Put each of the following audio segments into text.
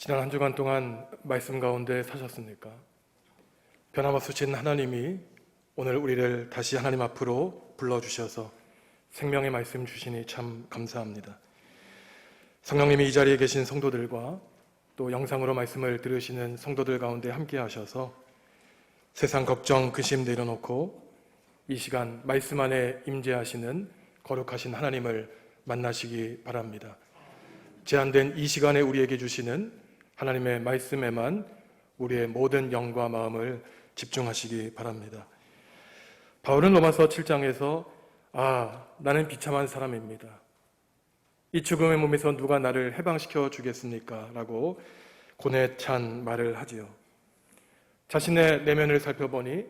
지난 한 주간 동안 말씀 가운데 사셨습니까? 변함없으신 하나님이 오늘 우리를 다시 하나님 앞으로 불러주셔서 생명의 말씀 주시니 참 감사합니다. 성령님이 이 자리에 계신 성도들과 또 영상으로 말씀을 들으시는 성도들 가운데 함께 하셔서 세상 걱정, 근심 내려놓고 이 시간 말씀 안에 임재하시는 거룩하신 하나님을 만나시기 바랍니다. 제한된 이 시간에 우리에게 주시는 하나님의 말씀에만 우리의 모든 영과 마음을 집중하시기 바랍니다. 바울은 로마서 7장에서 나는 비참한 사람입니다. 이 죽음의 몸에서 누가 나를 해방시켜 주겠습니까? 라고 고뇌 찬 말을 하지요. 자신의 내면을 살펴보니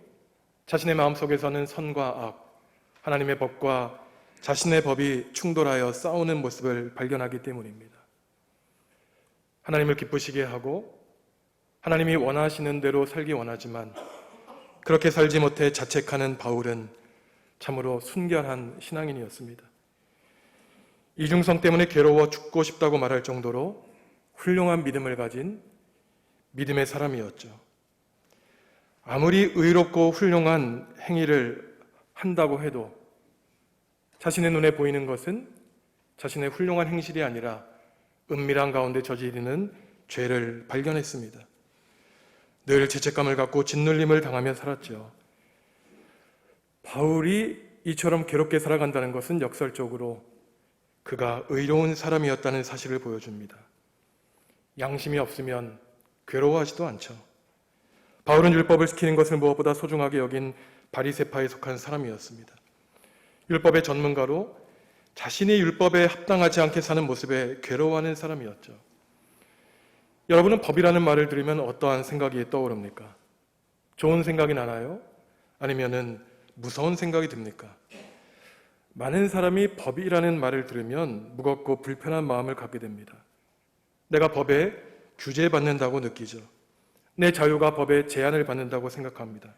자신의 마음속에서는 선과 악, 하나님의 법과 자신의 법이 충돌하여 싸우는 모습을 발견하기 때문입니다. 하나님을 기쁘시게 하고 하나님이 원하시는 대로 살기 원하지만 그렇게 살지 못해 자책하는 바울은 참으로 순결한 신앙인이었습니다. 이중성 때문에 괴로워 죽고 싶다고 말할 정도로 훌륭한 믿음을 가진 믿음의 사람이었죠. 아무리 의롭고 훌륭한 행위를 한다고 해도 자신의 눈에 보이는 것은 자신의 훌륭한 행실이 아니라 은밀한 가운데 저지르는 죄를 발견했습니다. 늘 죄책감을 갖고 짓눌림을 당하며 살았죠. 바울이 이처럼 괴롭게 살아간다는 것은 역설적으로 그가 의로운 사람이었다는 사실을 보여줍니다. 양심이 없으면 괴로워하지도 않죠. 바울은 율법을 지키는 것을 무엇보다 소중하게 여긴 바리새파에 속한 사람이었습니다. 율법의 전문가로 자신이 율법에 합당하지 않게 사는 모습에 괴로워하는 사람이었죠. 여러분은 법이라는 말을 들으면 어떠한 생각이 떠오릅니까? 좋은 생각이 나나요? 아니면은 무서운 생각이 듭니까? 많은 사람이 법이라는 말을 들으면 무겁고 불편한 마음을 갖게 됩니다. 내가 법에 규제받는다고 느끼죠. 내 자유가 법에 제한을 받는다고 생각합니다.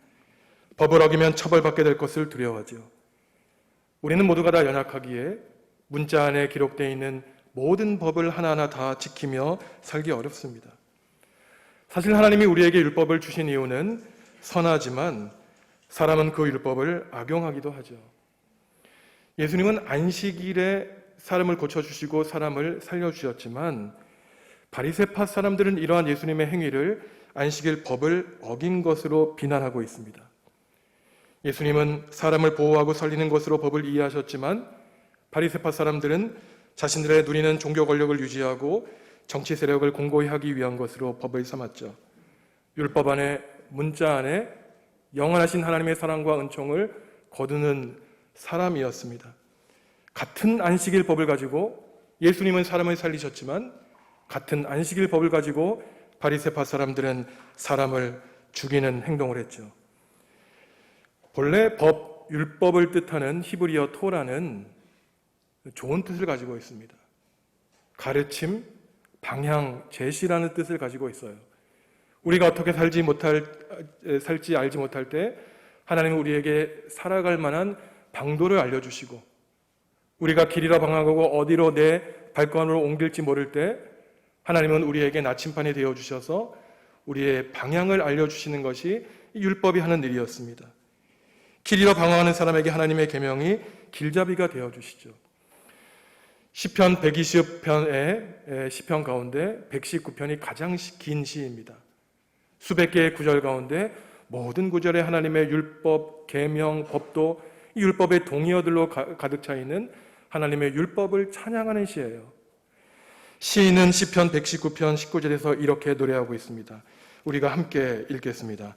법을 어기면 처벌받게 될 것을 두려워하죠. 우리는 모두가 다 연약하기에 문자 안에 기록되어 있는 모든 법을 하나하나 다 지키며 살기 어렵습니다. 사실 하나님이 우리에게 율법을 주신 이유는 선하지만 사람은 그 율법을 악용하기도 하죠. 예수님은 안식일에 사람을 고쳐주시고 사람을 살려주셨지만 바리새파 사람들은 이러한 예수님의 행위를 안식일 법을 어긴 것으로 비난하고 있습니다. 예수님은 사람을 보호하고 살리는 것으로 법을 이해하셨지만 바리새파 사람들은 자신들의 누리는 종교 권력을 유지하고 정치 세력을 공고히 하기 위한 것으로 법을 삼았죠. 율법 안에, 문자 안에 영원하신 하나님의 사랑과 은총을 거두는 사람이었습니다. 같은 안식일 법을 가지고 예수님은 사람을 살리셨지만 같은 안식일 법을 가지고 바리새파 사람들은 사람을 죽이는 행동을 했죠. 본래 법, 율법을 뜻하는 히브리어 토라는 좋은 뜻을 가지고 있습니다. 가르침, 방향, 제시라는 뜻을 가지고 있어요. 우리가 어떻게 살지 알지 못할 때 하나님은 우리에게 살아갈 만한 방도를 알려주시고 우리가 길 잃어 방황하고 어디로 내 발걸음을 옮길지 모를 때 하나님은 우리에게 나침반이 되어주셔서 우리의 방향을 알려주시는 것이 율법이 하는 일이었습니다. 길 잃어 방황하는 사람에게 하나님의 계명이 길잡이가 되어주시죠. 시편 120편의 시편 가운데 119편이 가장 긴 시입니다. 수백 개의 구절 가운데 모든 구절에 하나님의 율법, 계명, 법도 이 율법의 동의어들로 가득 차 있는 하나님의 율법을 찬양하는 시예요. 시인은 시편 119편 19절에서 이렇게 노래하고 있습니다. 우리가 함께 읽겠습니다.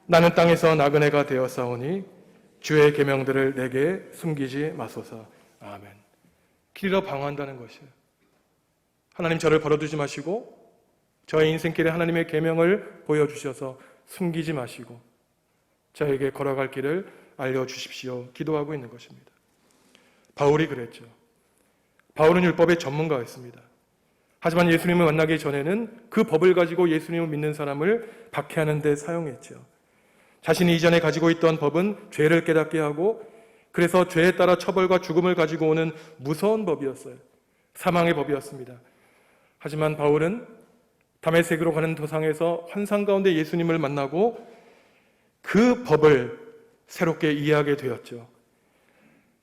나는 땅에서 나그네가 되었사오니 주의 계명들을 내게 숨기지 마소서. 아멘. 길 잃어 방황한다는 것이에요. 하나님 저를 버려두지 마시고 저의 인생길에 하나님의 계명을 보여주셔서 숨기지 마시고 저에게 걸어갈 길을 알려주십시오. 기도하고 있는 것입니다. 바울이 그랬죠. 바울은 율법의 전문가였습니다. 하지만 예수님을 만나기 전에는 그 법을 가지고 예수님을 믿는 사람을 박해하는 데 사용했죠. 자신이 이전에 가지고 있던 법은 죄를 깨닫게 하고 그래서 죄에 따라 처벌과 죽음을 가지고 오는 무서운 법이었어요. 사망의 법이었습니다. 하지만 바울은 다메섹으로 가는 도상에서 환상 가운데 예수님을 만나고 그 법을 새롭게 이해하게 되었죠.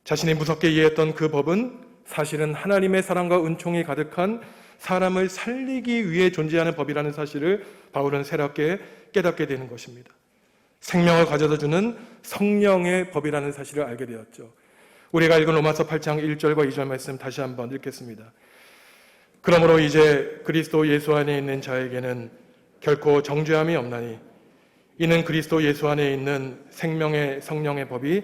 자신이 무섭게 이해했던 그 법은 사실은 하나님의 사랑과 은총이 가득한 사람을 살리기 위해 존재하는 법이라는 사실을 바울은 새롭게 깨닫게 되는 것입니다. 생명을 가져다 주는 성령의 법이라는 사실을 알게 되었죠. 우리가 읽은 로마서 8장 1절과 2절 말씀 다시 한번 읽겠습니다. 그러므로 이제 그리스도 예수 안에 있는 자에게는 결코 정죄함이 없나니 이는 그리스도 예수 안에 있는 생명의 성령의 법이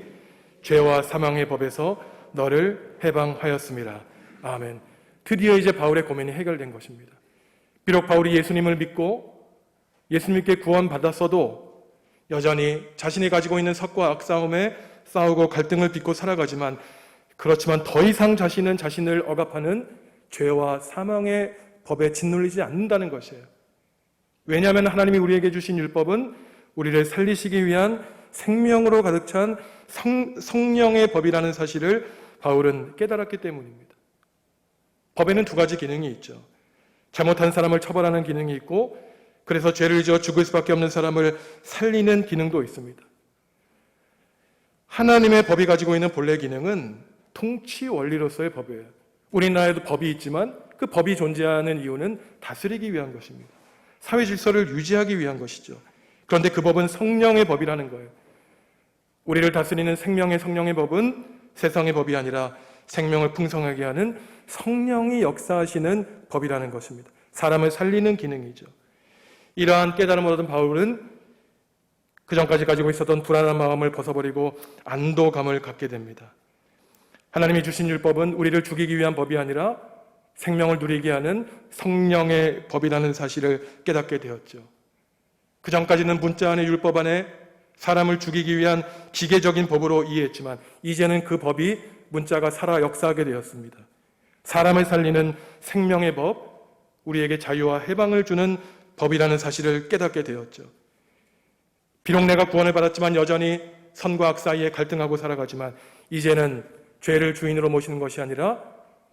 죄와 사망의 법에서 너를 해방하였습니다. 아멘. 드디어 이제 바울의 고민이 해결된 것입니다. 비록 바울이 예수님을 믿고 예수님께 구원받았어도 여전히 자신이 가지고 있는 선과 악 싸움에 싸우고 갈등을 빚고 살아가지만, 그렇지만 더 이상 자신은 자신을 억압하는 죄와 사망의 법에 짓눌리지 않는다는 것이에요. 왜냐하면 하나님이 우리에게 주신 율법은 우리를 살리시기 위한 생명으로 가득 찬 성령의 법이라는 사실을 바울은 깨달았기 때문입니다. 법에는 두 가지 기능이 있죠. 잘못한 사람을 처벌하는 기능이 있고, 그래서 죄를 지어 죽을 수밖에 없는 사람을 살리는 기능도 있습니다. 하나님의 법이 가지고 있는 본래 기능은 통치 원리로서의 법이에요. 우리나라에도 법이 있지만 그 법이 존재하는 이유는 다스리기 위한 것입니다. 사회 질서를 유지하기 위한 것이죠. 그런데 그 법은 성령의 법이라는 거예요. 우리를 다스리는 생명의 성령의 법은 세상의 법이 아니라 생명을 풍성하게 하는 성령이 역사하시는 법이라는 것입니다. 사람을 살리는 기능이죠. 이러한 깨달음을 얻은 바울은 그전까지 가지고 있었던 불안한 마음을 벗어버리고 안도감을 갖게 됩니다. 하나님이 주신 율법은 우리를 죽이기 위한 법이 아니라 생명을 누리게 하는 성령의 법이라는 사실을 깨닫게 되었죠. 그전까지는 문자 안에 율법 안에 사람을 죽이기 위한 기계적인 법으로 이해했지만 이제는 그 법이 문자가 살아 역사하게 되었습니다. 사람을 살리는 생명의 법, 우리에게 자유와 해방을 주는 법이라는 사실을 깨닫게 되었죠. 비록 내가 구원을 받았지만 여전히 선과 악 사이에 갈등하고 살아가지만 이제는 죄를 주인으로 모시는 것이 아니라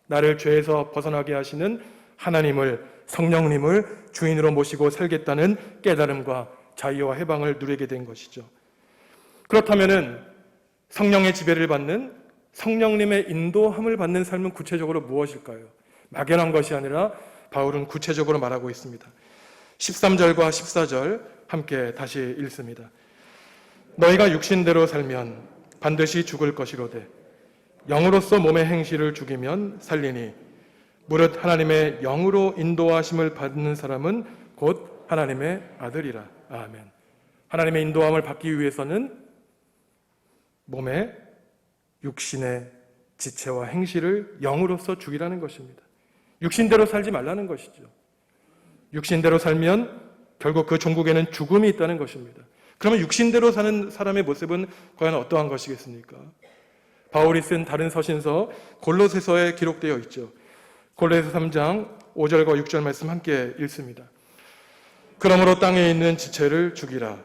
나를 죄에서 벗어나게 하시는 하나님을, 성령님을 주인으로 모시고 살겠다는 깨달음과 자유와 해방을 누리게 된 것이죠. 그렇다면 성령의 지배를 받는, 성령님의 인도함을 받는 삶은 구체적으로 무엇일까요? 막연한 것이 아니라 바울은 구체적으로 말하고 있습니다. 13절과 14절 함께 다시 읽습니다. 너희가 육신대로 살면 반드시 죽을 것이로되 영으로서 몸의 행실을 죽이면 살리니 무릇 하나님의 영으로 인도하심을 받는 사람은 곧 하나님의 아들이라. 아멘. 하나님의 인도함을 받기 위해서는 몸의 육신의 지체와 행실을 영으로서 죽이라는 것입니다. 육신대로 살지 말라는 것이죠. 육신대로 살면 결국 그 종국에는 죽음이 있다는 것입니다. 그러면 육신대로 사는 사람의 모습은 과연 어떠한 것이겠습니까? 바울이 쓴 다른 서신서 골로새서에 기록되어 있죠. 골로새서 3장 5절과 6절 말씀 함께 읽습니다. 그러므로 땅에 있는 지체를 죽이라.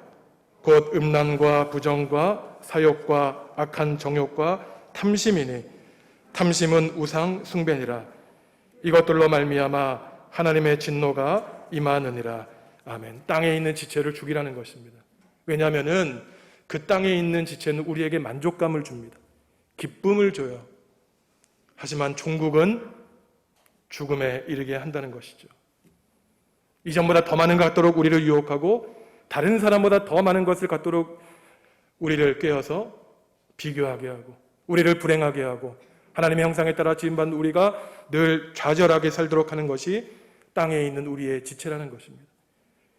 곧 음란과 부정과 사욕과 악한 정욕과 탐심이니 탐심은 우상 숭배니라. 이것들로 말미암아 하나님의 진노가 임하느니라. 아멘. 땅에 있는 지체를 죽이라는 것입니다. 왜냐하면 그 땅에 있는 지체는 우리에게 만족감을 줍니다. 기쁨을 줘요. 하지만 종국은 죽음에 이르게 한다는 것이죠. 이전보다 더 많은 것 갖도록 우리를 유혹하고 다른 사람보다 더 많은 것을 갖도록 우리를 꿰어서 비교하게 하고 우리를 불행하게 하고 하나님의 형상에 따라 지음받은 우리가 늘 좌절하게 살도록 하는 것이 땅에 있는 우리의 지체라는 것입니다.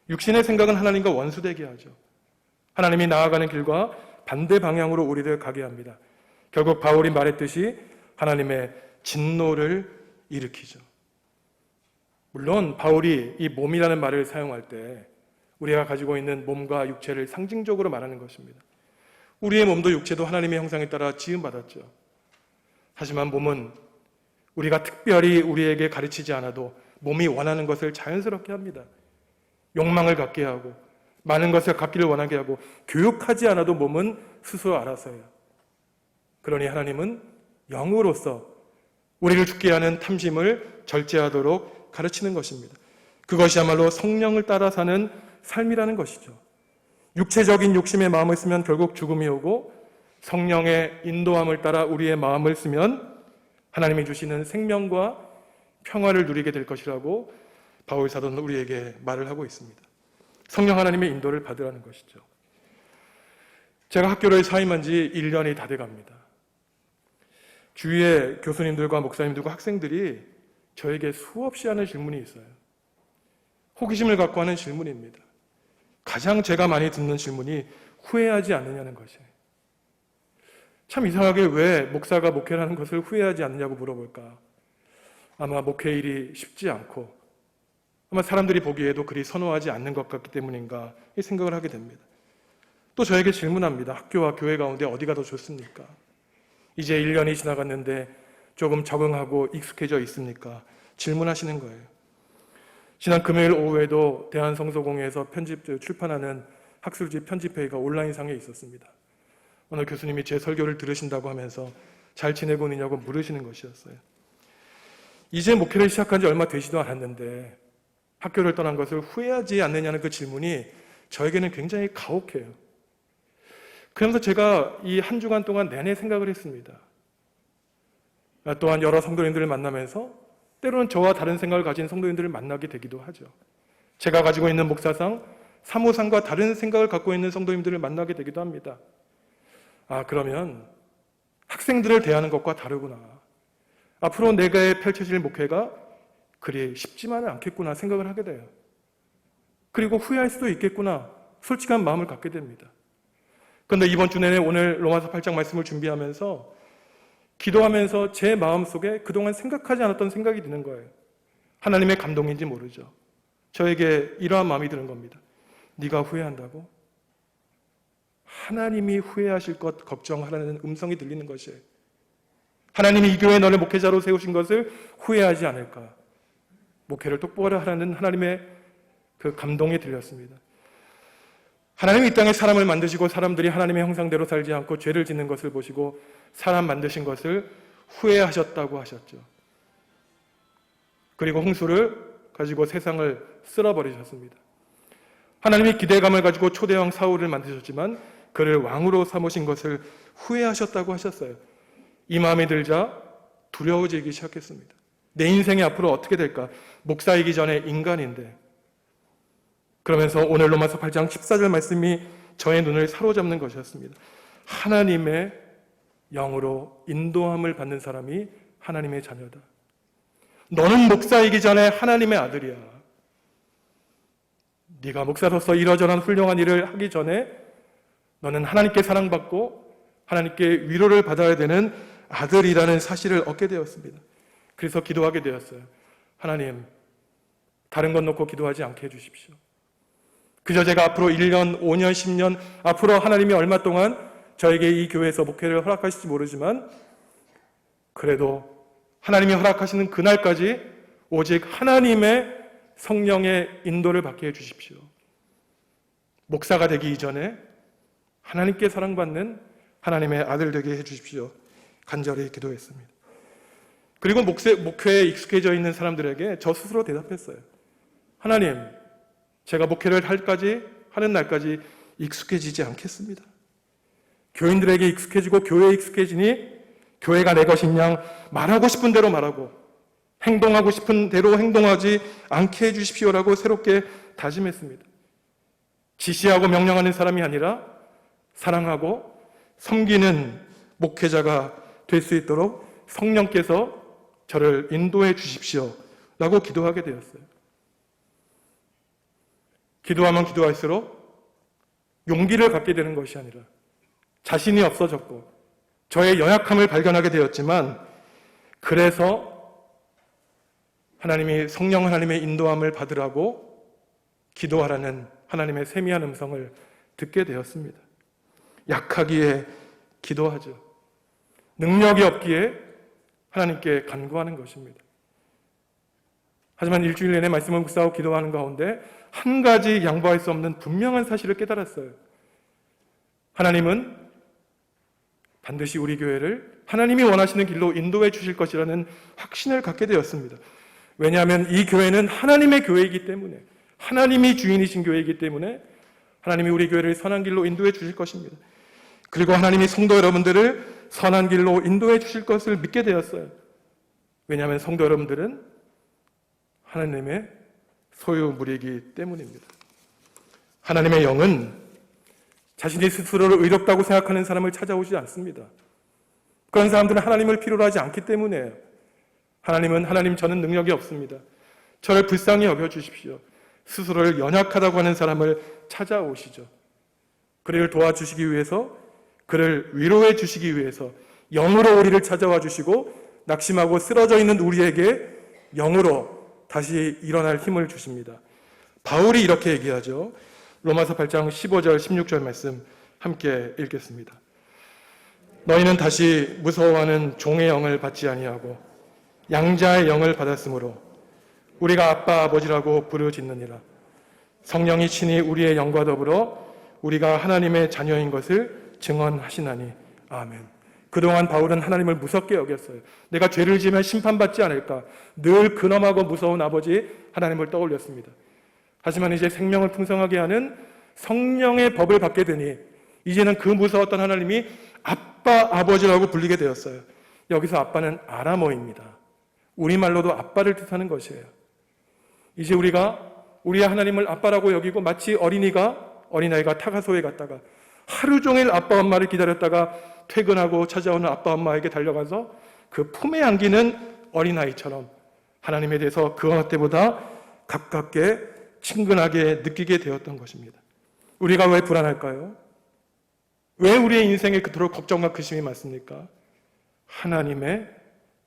육신의 생각은 하나님과 원수되게 하죠. 하나님이 나아가는 길과 반대 방향으로 우리를 가게 합니다. 결국 바울이 말했듯이 하나님의 진노를 일으키죠. 물론 바울이 이 몸이라는 말을 사용할 때 우리가 가지고 있는 몸과 육체를 상징적으로 말하는 것입니다. 우리의 몸도 육체도 하나님의 형상에 따라 지음받았죠. 하지만 몸은 우리가 특별히 우리에게 가르치지 않아도 몸이 원하는 것을 자연스럽게 합니다. 욕망을 갖게 하고 많은 것을 갖기를 원하게 하고 교육하지 않아도 몸은 스스로 알아서 해요. 그러니 하나님은 영으로서 우리를 죽게 하는 탐심을 절제하도록 가르치는 것입니다. 그것이야말로 성령을 따라 사는 삶이라는 것이죠. 육체적인 욕심의 마음을 쓰면 결국 죽음이 오고, 성령의 인도함을 따라 우리의 마음을 쓰면 하나님이 주시는 생명과 평화를 누리게 될 것이라고 바울 사도는 우리에게 말을 하고 있습니다. 성령 하나님의 인도를 받으라는 것이죠. 제가 학교를 사임한 지 1년이 다 돼갑니다. 주위의 교수님들과 목사님들과 학생들이 저에게 수없이 하는 질문이 있어요. 호기심을 갖고 하는 질문입니다. 가장 제가 많이 듣는 질문이 후회하지 않느냐는 것이에요. 참 이상하게 왜 목사가 목회를 하는 것을 후회하지 않느냐고 물어볼까? 아마 목회 일이 쉽지 않고 아마 사람들이 보기에도 그리 선호하지 않는 것 같기 때문인가 이 생각을 하게 됩니다. 또 저에게 질문합니다. 학교와 교회 가운데 어디가 더 좋습니까? 이제 1년이 지나갔는데 조금 적응하고 익숙해져 있습니까? 질문하시는 거예요. 지난 금요일 오후에도 대한성서공회에서 출판하는 학술지 편집회의가 온라인상에 있었습니다. 어느 교수님이 제 설교를 들으신다고 하면서 잘 지내고 있느냐고 물으시는 것이었어요. 이제 목회를 시작한 지 얼마 되지도 않았는데 학교를 떠난 것을 후회하지 않느냐는 그 질문이 저에게는 굉장히 가혹해요. 그러면서 제가 이 한 주간 동안 내내 생각을 했습니다. 또한 여러 성도님들을 만나면서 때로는 저와 다른 생각을 가진 성도님들을 만나게 되기도 하죠. 제가 가지고 있는 목사상, 사모상과 다른 생각을 갖고 있는 성도님들을 만나게 되기도 합니다. 그러면 학생들을 대하는 것과 다르구나. 앞으로 내가 펼쳐질 목회가 그리 쉽지만은 않겠구나 생각을 하게 돼요. 그리고 후회할 수도 있겠구나 솔직한 마음을 갖게 됩니다. 그런데 이번 주 내내 오늘 로마서 8장 말씀을 준비하면서 기도하면서 제 마음속에 그동안 생각하지 않았던 생각이 드는 거예요. 하나님의 감동인지 모르죠. 저에게 이러한 마음이 드는 겁니다. 네가 후회한다고? 하나님이 후회하실 것 걱정하라는 음성이 들리는 것이에요. 하나님이 이 교회에 너를 목회자로 세우신 것을 후회하지 않을까? 목회를 똑바로 하라는 하나님의 그 감동이 들렸습니다. 하나님이 이 땅에 사람을 만드시고 사람들이 하나님의 형상대로 살지 않고 죄를 짓는 것을 보시고 사람 만드신 것을 후회하셨다고 하셨죠. 그리고 홍수를 가지고 세상을 쓸어버리셨습니다. 하나님이 기대감을 가지고 초대왕 사울을 만드셨지만 그를 왕으로 삼으신 것을 후회하셨다고 하셨어요. 이 마음이 들자 두려워지기 시작했습니다. 내 인생이 앞으로 어떻게 될까? 목사이기 전에 인간인데. 그러면서 오늘 로마서 8장 14절 말씀이 저의 눈을 사로잡는 것이었습니다. 하나님의 영으로 인도함을 받는 사람이 하나님의 자녀다. 너는 목사이기 전에 하나님의 아들이야. 네가 목사로서 이러저러한 훌륭한 일을 하기 전에 너는 하나님께 사랑받고 하나님께 위로를 받아야 되는 아들이라는 사실을 얻게 되었습니다. 그래서 기도하게 되었어요. 하나님, 다른 것 놓고 기도하지 않게 해주십시오. 그저 제가 앞으로 1년, 5년, 10년, 앞으로 하나님이 얼마 동안 저에게 이 교회에서 목회를 허락하실지 모르지만 그래도 하나님이 허락하시는 그날까지 오직 하나님의 성령의 인도를 받게 해주십시오. 목사가 되기 이전에 하나님께 사랑받는 하나님의 아들 되게 해주십시오. 간절히 기도했습니다. 그리고 목회에 익숙해져 있는 사람들에게 저 스스로 대답했어요. 하나님, 제가 목회를 하는 날까지 익숙해지지 않겠습니다. 교인들에게 익숙해지고 교회에 익숙해지니 교회가 내 것인 양 말하고 싶은 대로 말하고 행동하고 싶은 대로 행동하지 않게 해주십시오라고 새롭게 다짐했습니다. 지시하고 명령하는 사람이 아니라 사랑하고 섬기는 목회자가 될 수 있도록 성령께서 저를 인도해 주십시오 라고 기도하게 되었어요. 기도하면 기도할수록 용기를 갖게 되는 것이 아니라 자신이 없어졌고 저의 연약함을 발견하게 되었지만 그래서 하나님이 성령 하나님의 인도함을 받으라고 기도하라는 하나님의 세미한 음성을 듣게 되었습니다. 약하기에 기도하죠. 능력이 없기에 하나님께 간구하는 것입니다. 하지만 일주일 내내 말씀을 묵상하고 기도하는 가운데 한 가지 양보할 수 없는 분명한 사실을 깨달았어요. 하나님은 반드시 우리 교회를 하나님이 원하시는 길로 인도해 주실 것이라는 확신을 갖게 되었습니다. 왜냐하면 이 교회는 하나님의 교회이기 때문에, 하나님이 주인이신 교회이기 때문에 하나님이 우리 교회를 선한 길로 인도해 주실 것입니다. 그리고 하나님이 성도 여러분들을 선한 길로 인도해 주실 것을 믿게 되었어요. 왜냐하면 성도 여러분들은 하나님의 소유물이기 때문입니다. 하나님의 영은 자신이 스스로를 의롭다고 생각하는 사람을 찾아오지 않습니다. 그런 사람들은 하나님을 필요로 하지 않기 때문이에요. 하나님은 하나님 저는 능력이 없습니다. 저를 불쌍히 여겨주십시오. 스스로를 연약하다고 하는 사람을 찾아오시죠. 그를 도와주시기 위해서, 그를 위로해 주시기 위해서 영으로 우리를 찾아와 주시고 낙심하고 쓰러져 있는 우리에게 영으로 다시 일어날 힘을 주십니다. 바울이 이렇게 얘기하죠. 로마서 8장 15절 16절 말씀 함께 읽겠습니다. 너희는 다시 무서워하는 종의 영을 받지 아니하고 양자의 영을 받았으므로 우리가 아빠 아버지라고 부르짖느니라. 성령이 친히 우리의 영과 더불어 우리가 하나님의 자녀인 것을 증언하시나니 아멘. 그동안 바울은 하나님을 무섭게 여겼어요. 내가 죄를 지으면 심판받지 않을까, 늘 근엄하고 무서운 아버지 하나님을 떠올렸습니다. 하지만 이제 생명을 풍성하게 하는 성령의 법을 받게 되니 이제는 그 무서웠던 하나님이 아빠 아버지라고 불리게 되었어요. 여기서 아빠는 아람어입니다. 우리말로도 아빠를 뜻하는 것이에요. 이제 우리가 우리의 하나님을 아빠라고 여기고, 마치 어린아이가 타가소에 갔다가 하루 종일 아빠 엄마를 기다렸다가 퇴근하고 찾아오는 아빠 엄마에게 달려가서 그 품에 안기는 어린아이처럼 하나님에 대해서 그 어느 때보다 가깝게 친근하게 느끼게 되었던 것입니다. 우리가 왜 불안할까요? 왜 우리의 인생에 그토록 걱정과 근심이 많습니까? 하나님의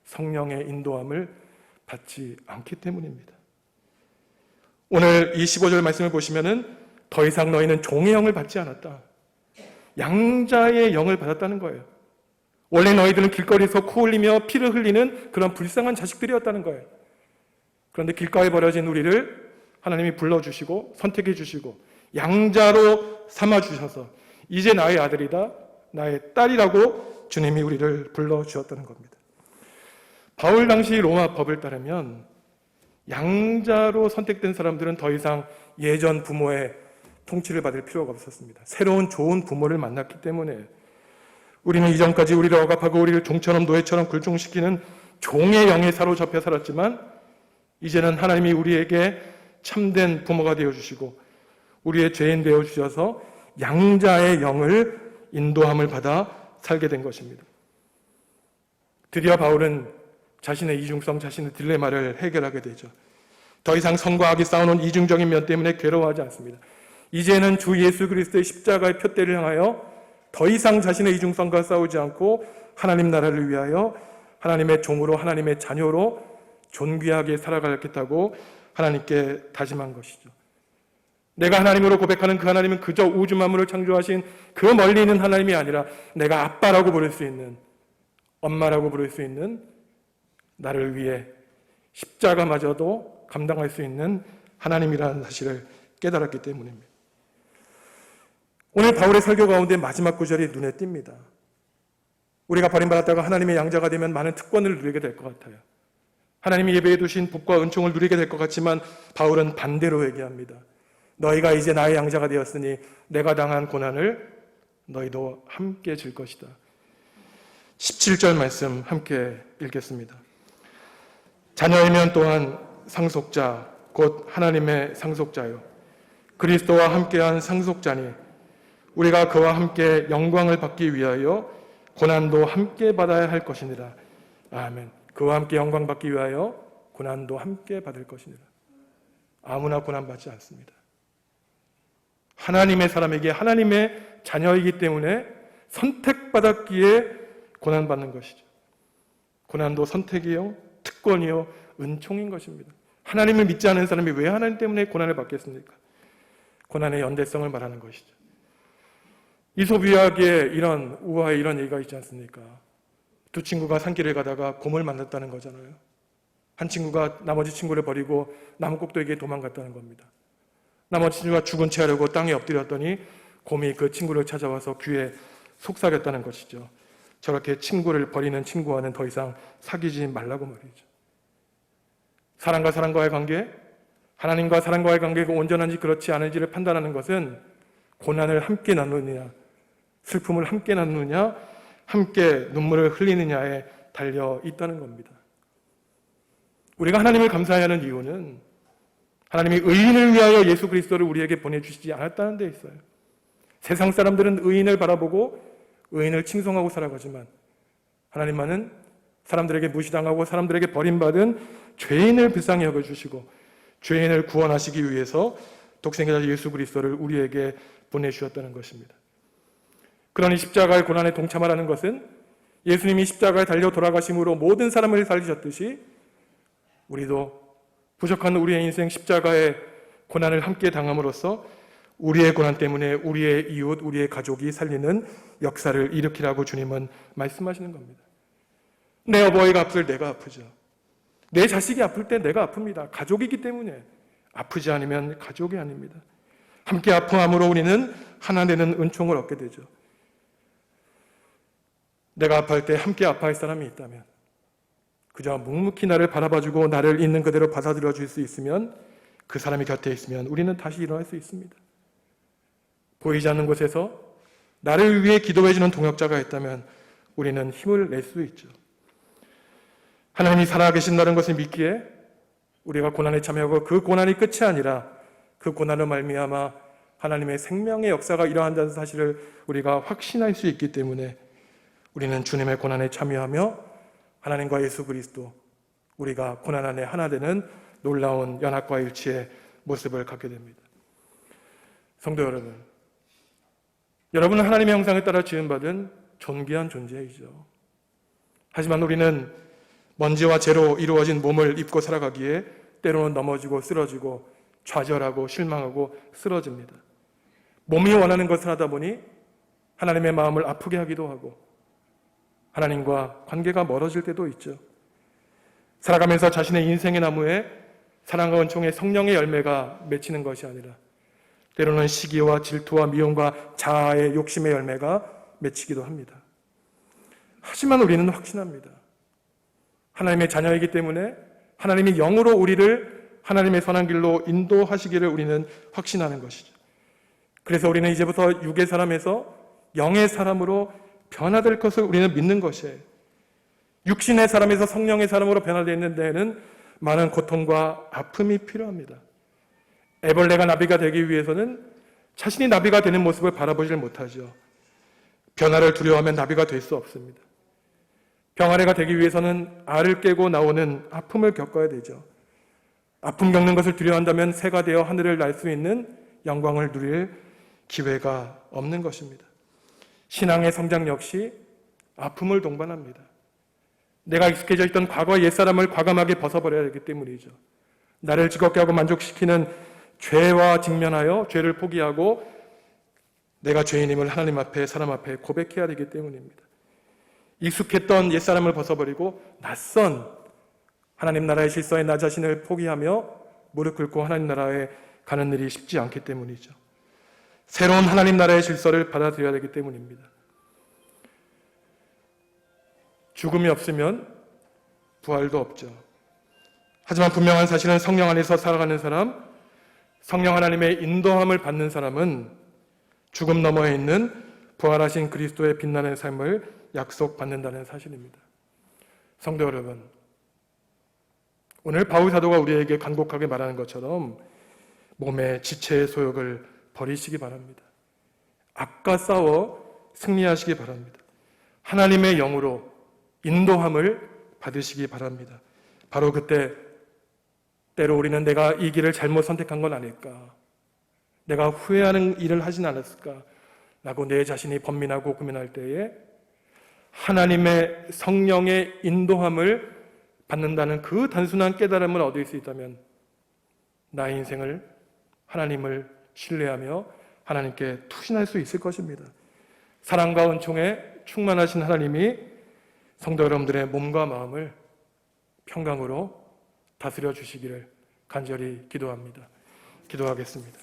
성령의 인도함을 받지 않기 때문입니다. 오늘 이 15절 말씀을 보시면은 더 이상 너희는 종의 영을 받지 않았다. 양자의 영을 받았다는 거예요. 원래 너희들은 길거리에서 코 흘리며 피를 흘리는 그런 불쌍한 자식들이었다는 거예요. 그런데 길가에 버려진 우리를 하나님이 불러주시고 선택해 주시고 양자로 삼아주셔서 이제 나의 아들이다, 나의 딸이라고 주님이 우리를 불러주었다는 겁니다. 바울 당시 로마 법을 따르면 양자로 선택된 사람들은 더 이상 예전 부모의 통치를 받을 필요가 없었습니다. 새로운 좋은 부모를 만났기 때문에. 우리는 이전까지 우리를 억압하고 우리를 종처럼 노예처럼 굴종시키는 종의 영에 사로잡혀 살았지만 이제는 하나님이 우리에게 참된 부모가 되어주시고 우리의 죄인 되어주셔서 양자의 영을 인도함을 받아 살게 된 것입니다. 드디어 바울은 자신의 이중성, 자신의 딜레마를 해결하게 되죠. 더 이상 성과 악이 싸우는 이중적인 면 때문에 괴로워하지 않습니다. 이제는 주 예수 그리스도의 십자가의 표대를 향하여 더 이상 자신의 이중성과 싸우지 않고 하나님 나라를 위하여 하나님의 종으로, 하나님의 자녀로 존귀하게 살아가겠다고 하나님께 다짐한 것이죠. 내가 하나님으로 고백하는 그 하나님은 그저 우주 만물을 창조하신 그 멀리 있는 하나님이 아니라 내가 아빠라고 부를 수 있는, 엄마라고 부를 수 있는, 나를 위해 십자가마저도 감당할 수 있는 하나님이라는 사실을 깨달았기 때문입니다. 오늘 바울의 설교 가운데 마지막 구절이 눈에 띕니다. 우리가 버림받았다가 하나님의 양자가 되면 많은 특권을 누리게 될 것 같아요. 하나님이 예배해 두신 복과 은총을 누리게 될 것 같지만 바울은 반대로 얘기합니다. 너희가 이제 나의 양자가 되었으니 내가 당한 고난을 너희도 함께 질 것이다. 17절 말씀 함께 읽겠습니다. 자녀이면 또한 상속자 곧 하나님의 상속자요 그리스도와 함께한 상속자니 우리가 그와 함께 영광을 받기 위하여 고난도 함께 받아야 할 것이니라. 아멘. 그와 함께 영광 받기 위하여 고난도 함께 받을 것이니라. 아무나 고난 받지 않습니다. 하나님의 사람에게, 하나님의 자녀이기 때문에 선택받았기에 고난받는 것이죠. 고난도 선택이요, 특권이요, 은총인 것입니다. 하나님을 믿지 않는 사람이 왜 하나님 때문에 고난을 받겠습니까? 고난의 연대성을 말하는 것이죠. 이솝유학에 이런 우화에 이런 얘기가 있지 않습니까? 두 친구가 산길을 가다가 곰을 만났다는 거잖아요. 한 친구가 나머지 친구를 버리고 나무 꼭대기에 도망갔다는 겁니다. 나머지 친구가 죽은 채 하려고 땅에 엎드렸더니 곰이 그 친구를 찾아와서 귀에 속삭였다는 것이죠. 저렇게 친구를 버리는 친구와는 더 이상 사귀지 말라고 말이죠. 사람과 사람과의 관계, 하나님과 사람과의 관계가 온전한지 그렇지 않은지를 판단하는 것은 고난을 함께 나누느냐, 슬픔을 함께 나누느냐, 함께 눈물을 흘리느냐에 달려 있다는 겁니다. 우리가 하나님을 감사해야 하는 이유는 하나님이 의인을 위하여 예수 그리스도를 우리에게 보내주시지 않았다는 데 있어요. 세상 사람들은 의인을 바라보고 의인을 칭송하고 살아가지만 하나님만은 사람들에게 무시당하고 사람들에게 버림받은 죄인을 불쌍히 여겨주시고 죄인을 구원하시기 위해서 독생자 예수 그리스도를 우리에게 보내주셨다는 것입니다. 그러니 십자가의 고난에 동참하라는 것은 예수님이 십자가에 달려 돌아가심으로 모든 사람을 살리셨듯이 우리도 부족한 우리의 인생 십자가의 고난을 함께 당함으로써 우리의 고난 때문에 우리의 이웃, 우리의 가족이 살리는 역사를 일으키라고 주님은 말씀하시는 겁니다. 내 어버이가 아플 내가 아프죠. 내 자식이 아플 때 내가 아픕니다. 가족이기 때문에 아프지 않으면 가족이 아닙니다. 함께 아픔함으로 우리는 하나 되는 은총을 얻게 되죠. 내가 아파할 때 함께 아파할 사람이 있다면 그저 묵묵히 나를 바라봐주고 나를 있는 그대로 받아들여 줄 수 있으면 그 사람이 곁에 있으면 우리는 다시 일어날 수 있습니다. 보이지 않는 곳에서 나를 위해 기도해주는 동역자가 있다면 우리는 힘을 낼 수 있죠. 하나님이 살아계신다는 것을 믿기에 우리가 고난에 참여하고 그 고난이 끝이 아니라 그 고난을 말미암아 하나님의 생명의 역사가 일어난다는 사실을 우리가 확신할 수 있기 때문에 우리는 주님의 고난에 참여하며 하나님과 예수 그리스도, 우리가 고난 안에 하나 되는 놀라운 연합과 일치의 모습을 갖게 됩니다. 성도 여러분, 여러분은 하나님의 형상에 따라 지음받은 존귀한 존재이죠. 하지만 우리는 먼지와 재로 이루어진 몸을 입고 살아가기에 때로는 넘어지고 쓰러지고 좌절하고 실망하고 쓰러집니다. 몸이 원하는 것을 하다 보니 하나님의 마음을 아프게 하기도 하고 하나님과 관계가 멀어질 때도 있죠. 살아가면서 자신의 인생의 나무에 사랑과 은총의 성령의 열매가 맺히는 것이 아니라 때로는 시기와 질투와 미움과 자아의 욕심의 열매가 맺히기도 합니다. 하지만 우리는 확신합니다. 하나님의 자녀이기 때문에 하나님이 영으로 우리를 하나님의 선한 길로 인도하시기를 우리는 확신하는 것이죠. 그래서 우리는 이제부터 육의 사람에서 영의 사람으로 변화될 것을 우리는 믿는 것이에요. 육신의 사람에서 성령의 사람으로 변화되는 데에는 많은 고통과 아픔이 필요합니다. 애벌레가 나비가 되기 위해서는 자신이 나비가 되는 모습을 바라보질 못하죠. 변화를 두려워하면 나비가 될 수 없습니다. 병아리가 되기 위해서는 알을 깨고 나오는 아픔을 겪어야 되죠. 아픔 겪는 것을 두려워한다면 새가 되어 하늘을 날 수 있는 영광을 누릴 기회가 없는 것입니다. 신앙의 성장 역시 아픔을 동반합니다. 내가 익숙해져 있던 과거의 옛사람을 과감하게 벗어버려야 되기 때문이죠. 나를 즐겁게 하고 만족시키는 죄와 직면하여 죄를 포기하고 내가 죄인임을 하나님 앞에 사람 앞에 고백해야 되기 때문입니다. 익숙했던 옛사람을 벗어버리고 낯선 하나님 나라의 질서에 나 자신을 포기하며 무릎 꿇고 하나님 나라에 가는 일이 쉽지 않기 때문이죠. 새로운 하나님 나라의 질서를 받아들여야 되기 때문입니다. 죽음이 없으면 부활도 없죠. 하지만 분명한 사실은 성령 안에서 살아가는 사람, 성령 하나님의 인도함을 받는 사람은 죽음 너머에 있는 부활하신 그리스도의 빛나는 삶을 약속받는다는 사실입니다. 성도 여러분, 오늘 바울 사도가 우리에게 간곡하게 말하는 것처럼 몸의 지체의 소욕을 버리시기 바랍니다. 악과 싸워 승리하시기 바랍니다. 하나님의 영으로 인도함을 받으시기 바랍니다. 바로 그때 때로 우리는 내가 이 길을 잘못 선택한 건 아닐까? 내가 후회하는 일을 하진 않았을까? 라고 내 자신이 번민하고 고민할 때에 하나님의 성령의 인도함을 받는다는 그 단순한 깨달음을 얻을 수 있다면 나의 인생을 하나님을 신뢰하며 하나님께 투신할 수 있을 것입니다. 사랑과 은총에 충만하신 하나님이 성도 여러분들의 몸과 마음을 평강으로 다스려 주시기를 간절히 기도합니다. 기도하겠습니다.